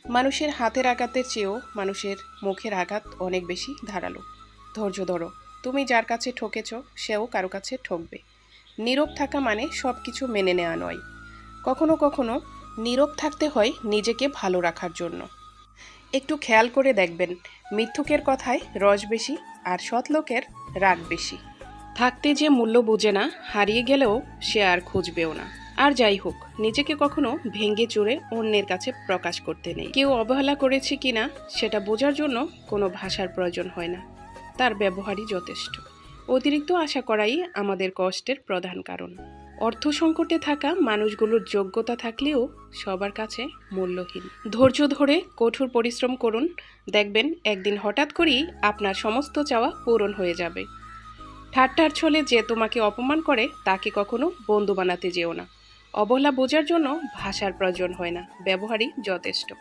মানুষের হাতের আঘাতের চেয়েও মানুষের মুখের আঘাত অনেক বেশি ধারালো। ধৈর্য ধরো, তুমি যার কাছে ঠকেছ সেও কারো কাছে ঠকবে। নীরব থাকা মানে সব কিছু মেনে নেওয়া নয়। কখনো কখনো নীরব থাকতে হয় নিজেকে ভালো রাখার জন্য। একটু খেয়াল করে দেখবেন, মিথ্যুকের কথায় রস বেশি আর সৎ লোকের রাগ বেশি। থাকতে যে মূল্য বোঝে না, হারিয়ে গেলেও সে আর খুঁজবেও না। আর যাই হোক, নিজেকে কখনো ভেঙে চুরে অন্যের কাছে প্রকাশ করতে নেই। কেউ অবহেলা করেছে কিনা সেটা বোঝার জন্য কোনো ভাষার প্রয়োজন হয় না, তার ব্যবহারই যথেষ্ট। অতিরিক্ত আশা করাই আমাদের কষ্টের প্রধান কারণ। অর্থ সংকটে থাকা মানুষগুলোর যোগ্যতা থাকলেও সবার কাছে মূল্যহীন। ধৈর্য ধরে কঠোর পরিশ্রম করুন, দেখবেন একদিন হঠাৎ করেই আপনার সমস্ত চাওয়া পূরণ হয়ে যাবে। ঠাট্টার ছলে যে তোমাকে অপমান করে তাকে কখনো বন্ধু বানাতে যেও না। অবহেলা বোঝার জন্য ভাষার প্রয়োজন হয় না, ব্যবহারই যথেষ্ট।